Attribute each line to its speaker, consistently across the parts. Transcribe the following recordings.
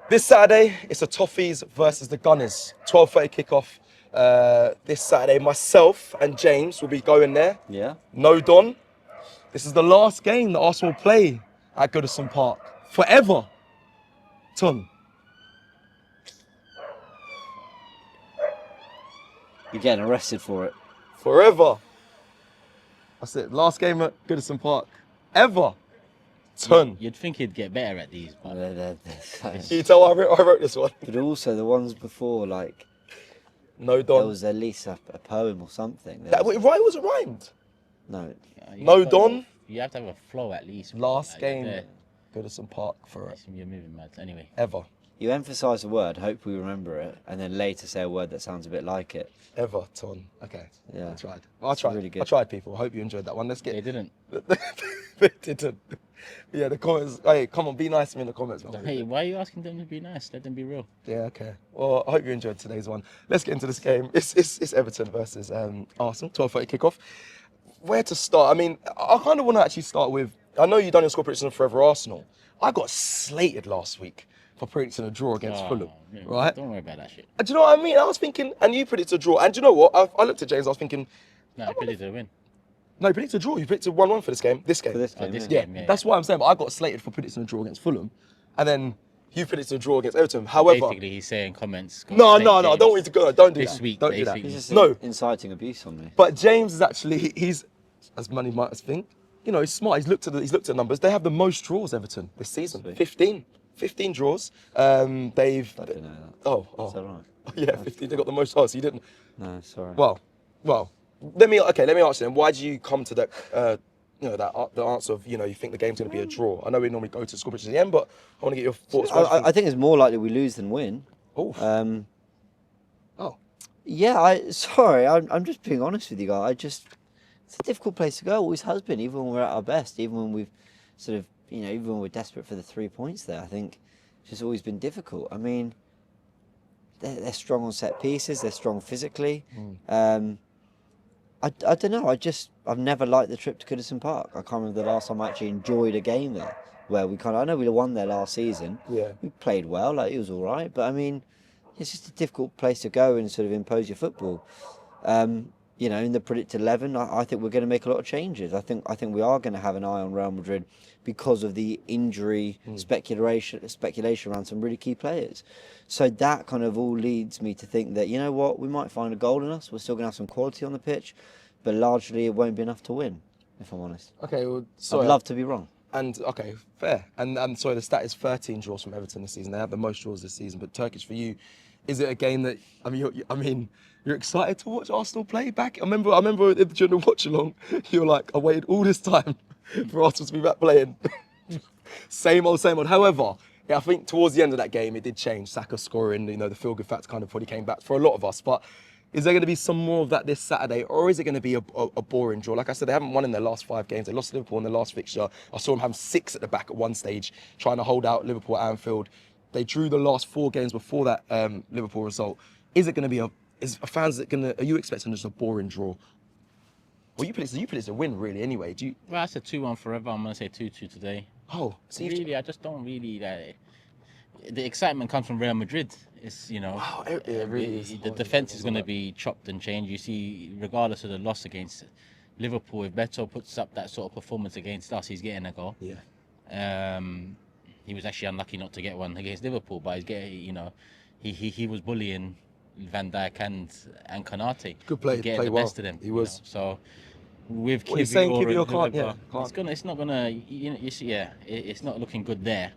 Speaker 1: This Saturday, it's the Toffees versus the Gunners. 12:30 kickoff. This Saturday, myself and James will be going there.
Speaker 2: Yeah.
Speaker 1: No Don. This is the last game that Arsenal play at Goodison Park. Forever. Ton.
Speaker 2: You're getting arrested for it.
Speaker 1: Forever. That's it. Last game at Goodison Park. Ever. Ton.
Speaker 3: You'd think he'd get better at these, but
Speaker 1: Can you tell I wrote this one?
Speaker 2: But also the ones before, like,
Speaker 1: No
Speaker 2: there
Speaker 1: Don.
Speaker 2: was at least a poem or something.
Speaker 1: That, wait, right, was it rhymed?
Speaker 2: No.
Speaker 1: No Don.
Speaker 3: You have to have a flow at least.
Speaker 1: Last
Speaker 3: Like,
Speaker 1: game
Speaker 3: yeah.
Speaker 1: at Goodison Park for
Speaker 3: You're moving mad. Anyway.
Speaker 1: ever.
Speaker 2: You emphasise a word, hope we remember it, and then later say a word that sounds a bit like it.
Speaker 1: Everton. Okay.
Speaker 2: Yeah.
Speaker 1: I tried. I tried.
Speaker 2: really good.
Speaker 1: I tried, people. I hope you enjoyed that one. Let's
Speaker 3: They
Speaker 1: get.
Speaker 3: didn't.
Speaker 1: They didn't. Yeah, the comments. Hey, come on, be nice to me in the comments, man.
Speaker 3: Hey, why are you asking them to be nice? Let them be real.
Speaker 1: Yeah, okay. Well, I hope you enjoyed today's one. Let's get into this game. It's Everton versus Arsenal. 12:30 kickoff. Where to start? I mean, I kind of want to actually start with. I know you've done your score prediction of Forever Arsenal. I got slated last week for predicting a draw against Fulham,
Speaker 3: yeah,
Speaker 1: right?
Speaker 3: Don't worry about that shit.
Speaker 1: Do you know what I mean? I was thinking, and you predicted a draw. And do you know what? I looked at James. I was thinking,
Speaker 3: No, I predicted a win.
Speaker 1: no, you predicted a draw. You predicted 1-1 for this game. This game.
Speaker 2: For this
Speaker 3: Oh,
Speaker 2: game,
Speaker 3: this
Speaker 2: yeah.
Speaker 1: Yeah,
Speaker 3: game, yeah.
Speaker 1: that's why I'm saying. But I got slated for predicting a draw against Fulham, and then you predicted a draw against Everton. However,
Speaker 3: Basically, he's saying comments.
Speaker 1: no, I don't want you to go. Don't do
Speaker 3: This
Speaker 1: that.
Speaker 3: week,
Speaker 1: Don't do that.
Speaker 3: basically.
Speaker 2: He's just
Speaker 1: No.
Speaker 2: inciting abuse on me.
Speaker 1: But James is actually he's as money might think. You know, he's smart. He's looked at the numbers. They have the most draws, Everton, this season.
Speaker 2: Sweet.
Speaker 1: 15 draws. They've.
Speaker 2: I didn't know that.
Speaker 1: Oh,
Speaker 2: Is that right?
Speaker 1: yeah, 15. They got the most. Oh, so you didn't.
Speaker 2: No, sorry.
Speaker 1: Well. Let me ask you then. Why do you come to that? The answer of you think the game's going to be a draw. I know we normally go to score predictions at the end, but I want to get your thoughts.
Speaker 2: I think it's more likely we lose than win.
Speaker 1: Oh. Oh.
Speaker 2: Yeah, I'm just being honest with you guys. It's a difficult place to go. Always has been, even when we're at our best, even when we've sort of, even when we're desperate for the 3 points there. I think it's just always been difficult. I mean, they're strong on set pieces. They're strong physically. I don't know. I've never liked the trip to Goodison Park. I can't remember the last time I actually enjoyed a game there. Where I know we won there last season.
Speaker 1: Yeah.
Speaker 2: We played well. Like, it was all right. But I mean, it's just a difficult place to go and sort of impose your football. In the predicted 11, I think we're going to make a lot of changes. I think we are going to have an eye on Real Madrid because of the injury speculation around some really key players. So that kind of all leads me to think that, you know what, we might find a goal in us. We're still going to have some quality on the pitch, but largely it won't be enough to win, if I'm honest.
Speaker 1: Okay. Well, sorry.
Speaker 2: I'd love to be wrong.
Speaker 1: And okay, fair. And sorry, the stat is 13 draws from Everton this season. They have the most draws this season. But Turkish, for you, is it a game that you're excited to watch Arsenal play back? I remember during the watch along, you were like, I waited all this time for Arsenal to be back playing. Same old. However, yeah, I think towards the end of that game, it did change. Saka scoring, the feel-good factor kind of probably came back for a lot of us. But is there going to be some more of that this Saturday, or is it going to be a boring draw? Like I said, they haven't won in their last 5 games. They lost to Liverpool in their last fixture. I saw them have 6 at the back at one stage, trying to hold out Liverpool at Anfield. They drew the last 4 games before that Liverpool result. Is it going to be are you expecting just a boring draw? Well, you predicted a win, really, anyway.
Speaker 3: Well, I said 2-1 forever. I'm going to say 2-2 today.
Speaker 1: Oh, so
Speaker 3: Really, I just don't really... the excitement comes from Real Madrid. It's,
Speaker 1: Wow, it really is.
Speaker 3: The defence is going to be chopped and changed. You see, regardless of the loss against Liverpool, if Beto puts up that sort of performance against us, he's getting a goal.
Speaker 1: Yeah.
Speaker 3: He was actually unlucky not to get one against Liverpool, but he's getting, he was bullying Van Dijk and Konate.
Speaker 1: Good play.
Speaker 3: Getting
Speaker 1: Played
Speaker 3: the
Speaker 1: well.
Speaker 3: best of them.
Speaker 1: He was.
Speaker 3: So with
Speaker 1: What are you saying,
Speaker 3: Kivior
Speaker 1: Kivior
Speaker 3: and
Speaker 1: can't?
Speaker 3: whoever, it's not gonna. It's not looking good there.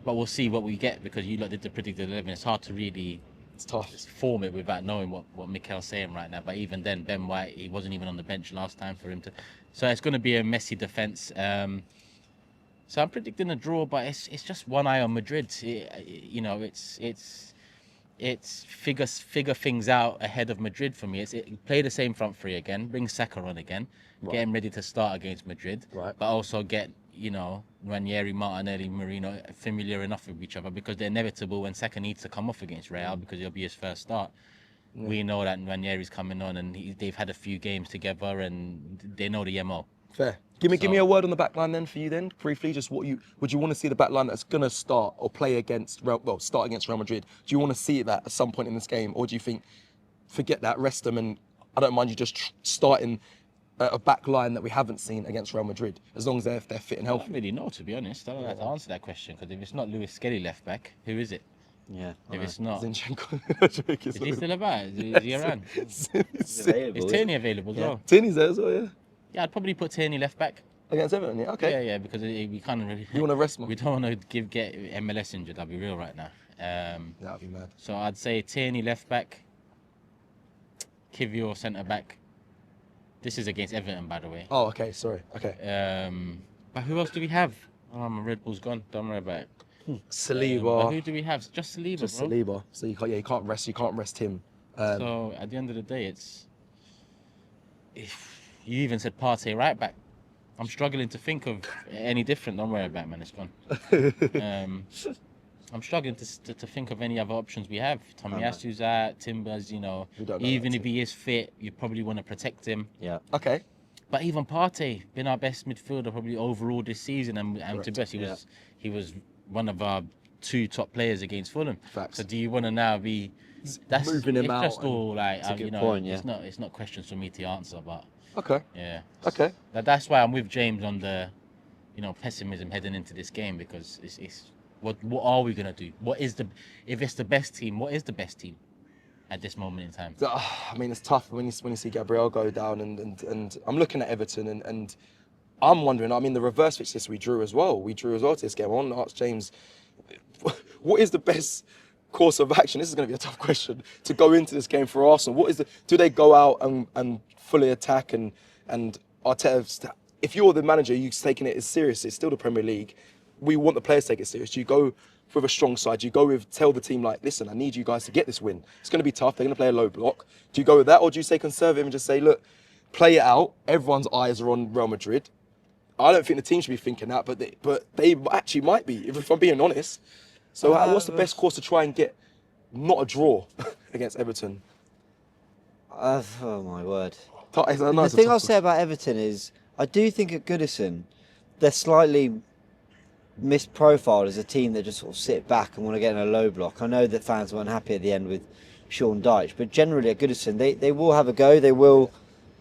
Speaker 3: But we'll see what we get because you lot did the predicted 11. It's hard to really.
Speaker 1: It's tough.
Speaker 3: Form it without knowing what Mikel's saying right now. But even then, Ben White, he wasn't even on the bench last time for him to. So it's going to be a messy defence. So I'm predicting a draw, but it's just one eye on Madrid. It's figure things out ahead of Madrid for me. Play the same front three again, bring Saka on again, get him ready to start against Madrid,
Speaker 1: Right.
Speaker 3: but also get Ranieri, Martinelli, Marino familiar enough with each other because they're inevitable when Saka needs to come off against Real because it'll be his first start. We know that Ranieri's coming on and they've had a few games together and they know the MO
Speaker 1: Fair. Give me
Speaker 3: So-
Speaker 1: a word on the back line then for you then, briefly. Just would you want to see the back line that's gonna start or play against start against Real Madrid? Do you want to see that at some point in this game, or do you think forget that, rest them, and I don't mind you just starting a back line that we haven't seen against Real Madrid, as long as they're fit and
Speaker 3: I
Speaker 1: healthy?
Speaker 3: don't really know, to be honest. I don't know how to answer that question, because if it's not Lewis Skelly left back, who is it?
Speaker 2: Yeah.
Speaker 3: If it's not,
Speaker 1: Zinchenko.
Speaker 3: is he still about? Is he around?
Speaker 2: He's
Speaker 3: Is
Speaker 2: available.
Speaker 3: Tierney available as
Speaker 2: Yeah.
Speaker 3: well?
Speaker 1: Tierney's there as well, yeah.
Speaker 3: Yeah, I'd probably put Tierney left back.
Speaker 1: Against Everton, yeah. Okay.
Speaker 3: Yeah, because we can't really.
Speaker 1: You want to rest more?
Speaker 3: We don't want to get MLS injured. I'll be real right now.
Speaker 1: That'd be mad.
Speaker 3: So I'd say Tierney left back, Kivior centre back. This is against Everton, by the way.
Speaker 1: Oh, okay. Sorry. Okay.
Speaker 3: But who else do we have? Oh, my Red Bull's gone. Don't worry about it. But
Speaker 1: Saliba.
Speaker 3: who do we have? Just Saliba,
Speaker 1: Just
Speaker 3: bro.
Speaker 1: Saliba. So you can't rest him.
Speaker 3: So at the end of the day, if you even said Partey right back. I'm struggling to think of any different. Don't worry about it, man. It's gone. I'm struggling to think of any other options we have. Tomiyasu's out, Timbers,
Speaker 1: We don't know
Speaker 3: even
Speaker 1: that
Speaker 3: if he is fit, you probably want to protect him.
Speaker 2: Yeah.
Speaker 1: Okay.
Speaker 3: But even Partey, been our best midfielder probably overall this season, and to
Speaker 1: Correct.
Speaker 3: best, he was one of our 2 top players against Fulham.
Speaker 1: Facts.
Speaker 3: So do you want to now be
Speaker 1: moving him
Speaker 3: it's
Speaker 1: out
Speaker 3: just
Speaker 1: and-
Speaker 3: all like
Speaker 2: It's a good point, yeah.
Speaker 3: it's not questions for me to answer, but
Speaker 1: Okay.
Speaker 3: yeah.
Speaker 1: Okay.
Speaker 3: That's why I'm with James on the pessimism heading into this game, because it's what are we gonna do? If it's the best team, what is the best team at this moment in time?
Speaker 1: I mean, it's tough when you see Gabriel go down, and I'm looking at Everton, and I'm wondering. I mean, the reverse fixtures we drew as well. We drew as well to this game. I want to ask James, what is the best course of action? This is going to be a tough question to go into this game for Arsenal. Do they go out and fully attack and Arteta? If you're the manager, you're taking it as serious. It's still the Premier League. We want the players to take it serious. Do you go with a strong side? Do you go with tell the team like, listen, I need you guys to get this win. It's going to be tough. They're going to play a low block. Do you go with that, or do you stay conservative and just say, look, play it out. Everyone's eyes are on Real Madrid. I don't think the team should be thinking that, but they actually might be, if I'm being honest. So what's the best course to try and get not a draw against Everton?
Speaker 2: Oh my word.
Speaker 1: The
Speaker 2: The thing I'll say about Everton is, I do think at Goodison, they're slightly misprofiled as a team that just sort of sit back and want to get in a low block. I know that fans weren't happy at the end with Sean Dyche, but generally at Goodison, they will have a go. They will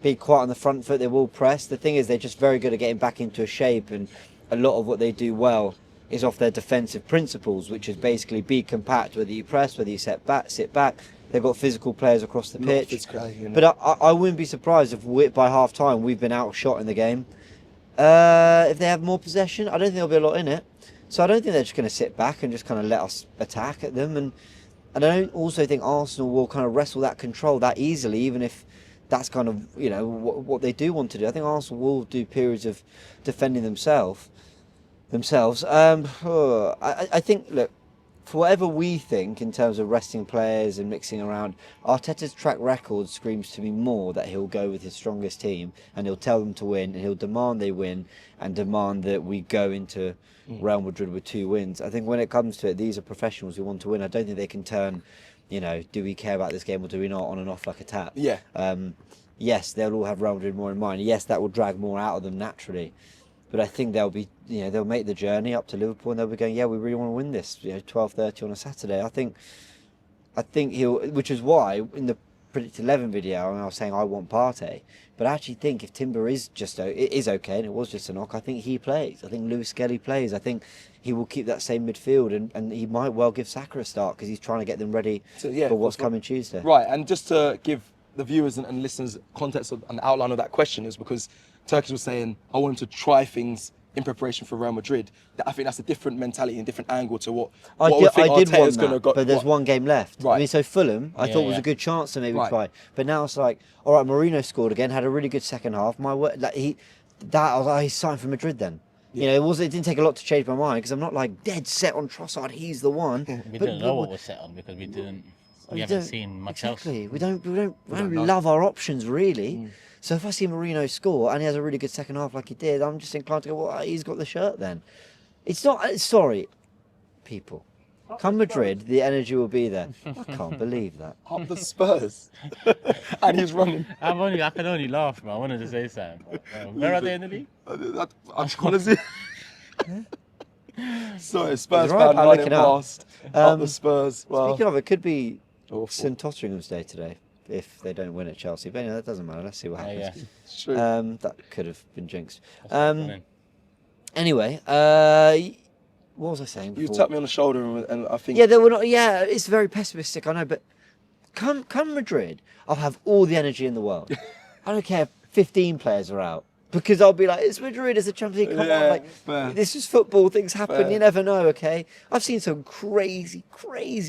Speaker 2: be quite on the front foot. They will press. The thing is, they're just very good at getting back into a shape, and a lot of what they do well is off their defensive principles, which is basically be compact, whether you press, whether you sit back. They've got physical players across the pitch. But I wouldn't be surprised if by half time we've been outshot in the game. If they have more possession, I don't think there'll be a lot in it. So I don't think they're just going to sit back and just kind of let us attack at them. And I don't also think Arsenal will kind of wrestle that control that easily, even if that's kind of what they do want to do. I think Arsenal will do periods of defending themselves. I think, look, for whatever we think in terms of resting players and mixing around, Arteta's track record screams to me more that he'll go with his strongest team and he'll tell them to win, and he'll demand they win and demand that we go into Real Madrid with 2 wins. I think when it comes to it, these are professionals who want to win. I don't think they can turn, do we care about this game or do we not, on and off like a tap.
Speaker 1: Yeah.
Speaker 2: Yes, they'll all have Real Madrid more in mind. Yes, that will drag more out of them naturally. But I think they'll be, they'll make the journey up to Liverpool and they'll be going, yeah, we really want to win this. 12:30 on a Saturday. I think he'll, which is why in the predicted 11 video, I was saying I want Partey, but I actually think if Timber is okay and it was just a knock, I think he plays. I think Lewis Skelly plays. I think he will keep that same midfield, and he might well give Saka a start because he's trying to get them ready for what's coming Tuesday.
Speaker 1: Right, and just to give the viewers and listeners context and outline of that question, is because Turkish was saying, I want him to try things in preparation for Real Madrid. I think that's a different mentality and different angle to what
Speaker 2: I
Speaker 1: we
Speaker 2: did
Speaker 1: think
Speaker 2: want
Speaker 1: Arteta's
Speaker 2: that,
Speaker 1: going to go.
Speaker 2: but there's one game left.
Speaker 1: Right.
Speaker 2: I mean, so Fulham, I thought was
Speaker 3: Yeah.
Speaker 2: a good chance to maybe
Speaker 1: Right.
Speaker 2: try. But now it's like, all right, Mourinho scored again, had a really good second half. My word, I was like, he's signed for Madrid then.
Speaker 1: Yeah.
Speaker 2: It didn't take a lot to change my mind because I'm not like dead set on Trossard. He's the one.
Speaker 3: We didn't know what was set on because we haven't seen much
Speaker 2: exactly.
Speaker 3: else.
Speaker 2: We don't
Speaker 1: know.
Speaker 2: love our options really. So if I see Mourinho score and he has a really good second half like he did, I'm just inclined to go, well, he's got the shirt then. It's not. Sorry, people. Come Madrid, the energy will be there. I can't believe that.
Speaker 1: Up the Spurs. And he's running.
Speaker 3: I can only laugh, man. I wanted to say something. Where are they in the league?
Speaker 1: I just want to see. Sorry, Spurs
Speaker 2: right,
Speaker 1: fan
Speaker 2: pal,
Speaker 1: running
Speaker 2: looking up.
Speaker 1: past. Up the Spurs. Well,
Speaker 2: Speaking of, it could be
Speaker 1: awful.
Speaker 2: St Totteringham's day today if they don't win at Chelsea. But anyway, that doesn't matter. Let's see what happens.
Speaker 3: Yeah.
Speaker 1: It's true.
Speaker 2: That could have been jinxed.
Speaker 3: Running.
Speaker 2: Anyway, what was I saying
Speaker 1: You
Speaker 2: before?
Speaker 1: tapped me on the shoulder, and I think.
Speaker 2: Yeah, they were not. Yeah, it's very pessimistic, I know. But come Madrid, I'll have all the energy in the world. I don't care if 15 players are out because I'll be like, it's Madrid, it's a Champions League. Come on, like
Speaker 1: fair.
Speaker 2: this is football. Things happen.
Speaker 1: Fair.
Speaker 2: You never know. Okay, I've seen some crazy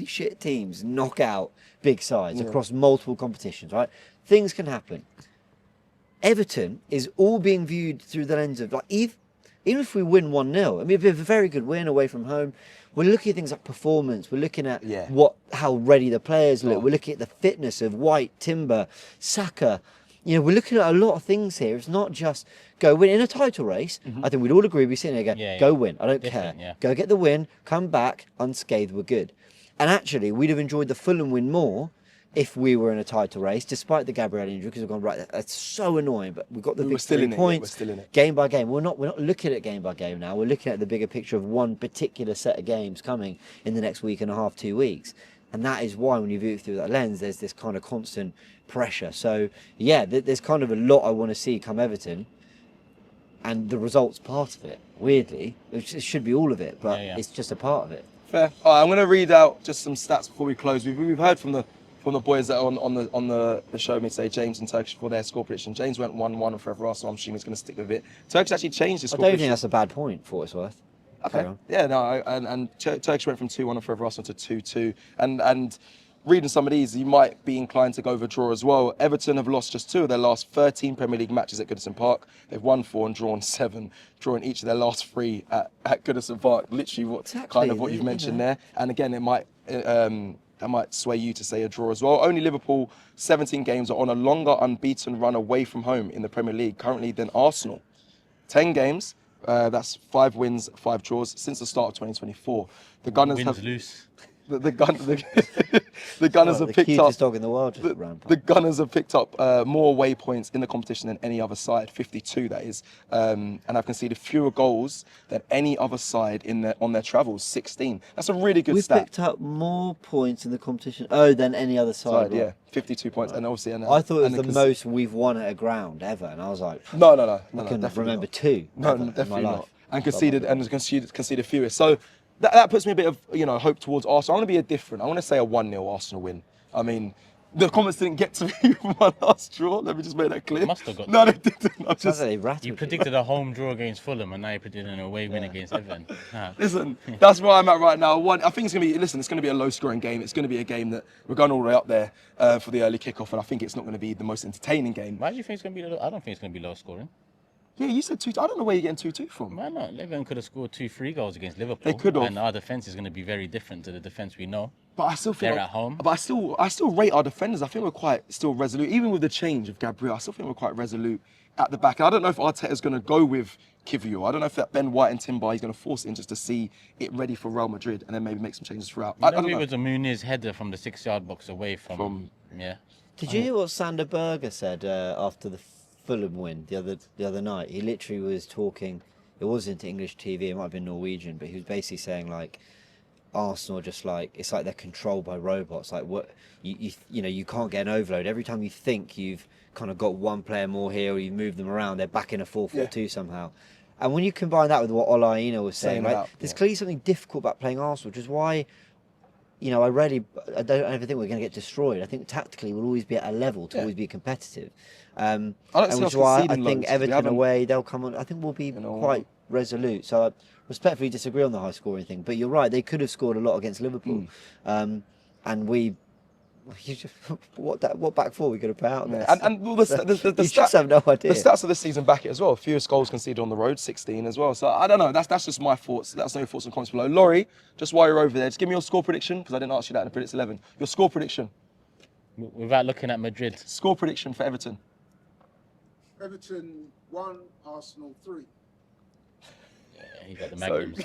Speaker 2: shit teams knock out big sides across multiple competitions. Right, things can happen. Everton is all being viewed through the lens of like even if we win 1-0, I mean, it'd be a very good win away from home. We're looking at things like performance. We're looking at how ready the players look. We're looking at the fitness of White, Timber, Saka. You know, we're looking at a lot of things here. It's not just go win in a title race. I think we'd all agree. We're sitting there going, go win. I don't care.
Speaker 3: Yeah.
Speaker 2: Go get the win. Come back unscathed. We're good. And actually, we'd have enjoyed the Fulham win more if we were in a title race, despite the Gabriel injury, because we've gone, right, that's so annoying, but we've got the big 3 points.
Speaker 1: We're still in it.
Speaker 2: Game by game. We're not looking at game by game now. We're looking at the bigger picture of one particular set of games coming in the next week and a half, 2 weeks. And that is why when you view it through that lens, there's this kind of constant pressure. So, yeah, there's kind of a lot I want to see come Everton. And the result's part of it, weirdly. It should be all of it, but it's just a part of it.
Speaker 1: Fair. All right, I'm going to read out just some stats before we close. We've heard from the boys that are on the show with me today, James and Turkish, for their score prediction. James went 1-1 and forever Arsenal. I'm assuming he's going to stick with it. Turkish actually changed his
Speaker 2: I
Speaker 1: score
Speaker 2: don't
Speaker 1: prediction.
Speaker 2: think that's a bad point for what it's worth.
Speaker 1: Okay. Yeah, no, and Turkish went from 2-1 and forever Arsenal to 2-2. And reading some of these, you might be inclined to go with a draw as well. Everton have lost just 2 of their last 13 Premier League matches at Goodison Park. They've won 4 and drawn 7, drawing each of their last 3 at Goodison Park. Literally, kind of what you've mentioned there. And again, it might sway you to say a draw as well. Only Liverpool, 17 games, are on a longer unbeaten run away from home in the Premier League currently than Arsenal. 10 games, that's 5 wins, 5 draws since the start of 2024. The Gunners
Speaker 3: Wins loose.
Speaker 1: The Gunners have picked up.
Speaker 2: Dog in the world.
Speaker 1: The Gunners have picked up more away points in the competition than any other side, 52 that is, and have conceded fewer goals than any other side on their travels, 16. That's a really good stat.
Speaker 2: We've picked up more points in the competition than any other side.
Speaker 1: Yeah, 52 points, and obviously.
Speaker 2: I thought it was the most we've won at a ground ever, and I was like,
Speaker 1: no,
Speaker 2: I can remember 2.
Speaker 1: No, definitely not. And conceded fewer. So. That puts me a bit of hope towards Arsenal. I want to be different. I want to say a 1-0 Arsenal win. I mean, the comments didn't get to me from my last draw. Let me just make that clear.
Speaker 3: Must have got.
Speaker 1: No, they didn't.
Speaker 3: You predicted a home draw against Fulham, and now you predicted an away win against Everton.
Speaker 1: Listen, that's where I'm at right now. I think it's going to be. Listen, it's going to be a low-scoring game. It's going to be a game that we're going all the way up there for the early kickoff, and I think it's not going to be the most entertaining game.
Speaker 3: Why do you think it's going to be? I don't think it's going to be low-scoring.
Speaker 1: Yeah, you said 2-2. I don't know where you're getting 2-2 from.
Speaker 3: Why not? Everton could have scored 2-3 goals against Liverpool.
Speaker 1: They could have.
Speaker 3: And our defence is going to be very different to the defence we know.
Speaker 1: But I still feel
Speaker 3: they're at home.
Speaker 1: But I still rate our defenders. I think we're quite still resolute. Even with the change of Gabriel, I still think we're quite resolute at the back. And I don't know if Arteta's going to go with Kivior. I don't know if that Ben White and Timber, he's going to force it in just to see it ready for Real Madrid and then maybe make some changes throughout. I don't know.
Speaker 3: It was a Muniz header from the 6-yard box away from yeah.
Speaker 2: Did you hear what Sander Berger said after the Fulham win the other night? He literally was talking. It wasn't English TV. It might have been Norwegian, but he was basically saying like Arsenal just like it's like they're controlled by robots. Like what you can't get an overload. Every time you think you've kind of got one player more here or you move them around, they're back in a 4-4-2 somehow. And when you combine that with what Ola Aina was saying, right, there's clearly something difficult about playing Arsenal, which is why. I don't ever think we're going to get destroyed. I think tactically we'll always be at a level to always be competitive. And which is why I think Everton away, they'll come on. I think we'll be quite resolute. So I respectfully disagree on the high scoring thing. But you're right, they could have scored a lot against Liverpool. And what back four we could have put out there?
Speaker 1: And the stats,
Speaker 2: just have no idea.
Speaker 1: The stats of the season back it as well. Fewest goals conceded on the road, 16 as well. So I don't know. That's just my thoughts. That's no thoughts and comments below. Laurie, just while you're over there, just give me your score prediction because I didn't ask you that in the Predicts 11. Your score prediction.
Speaker 3: Without looking at Madrid.
Speaker 1: Score prediction for Everton.
Speaker 4: Everton 1, Arsenal 3.
Speaker 3: Yeah, he got the Magnums.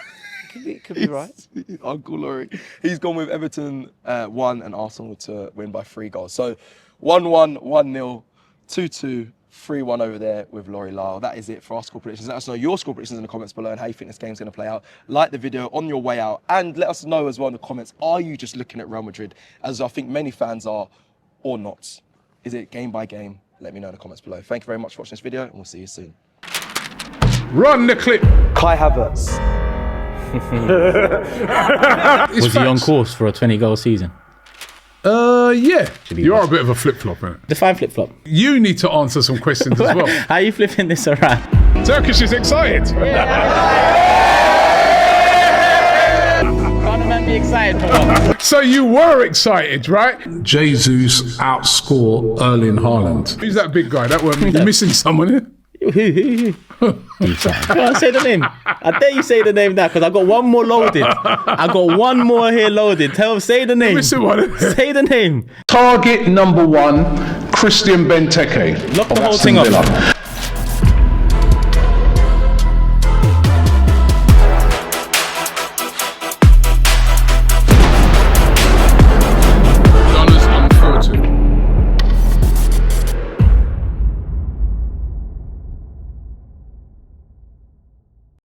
Speaker 2: could be right.
Speaker 1: Uncle Laurie. He's gone with Everton 1 and Arsenal to win by 3 goals. So 1-1, 1-0, 2-2, 3-1 over there with Laurie Lyle. That is it for our score predictions. Let us know your score predictions in the comments below and how you think this game's going to play out. Like the video on your way out and let us know as well in the comments, are you just looking at Real Madrid as I think many fans are or not? Is it game by game? Let me know in the comments below. Thank you very much for watching this video and we'll see you soon.
Speaker 4: Run the clip.
Speaker 1: Kai Havertz.
Speaker 3: Was he on course for a 20-goal season?
Speaker 4: Yeah.
Speaker 3: be
Speaker 4: You are a
Speaker 3: watched.
Speaker 4: bit of a flip-flop, innit?
Speaker 3: Define flip-flop.
Speaker 4: You need to answer some questions as well.
Speaker 3: How are you flipping this around?
Speaker 4: Turkish is excited.
Speaker 3: Can't a man be excited for once?
Speaker 4: So you were excited, right? Jesus outscore Erling Haaland. Who's that big guy? That weren't me. You're missing someone here.
Speaker 3: Go on, say the name. I dare you say the name now because I got one more loaded. I got one more here loaded. Say the name.
Speaker 4: Missing one.
Speaker 3: Say the name.
Speaker 4: Target number 1, Christian Benteke.
Speaker 3: Lock the
Speaker 4: of
Speaker 3: whole
Speaker 4: Aston
Speaker 3: thing up.
Speaker 4: Villa.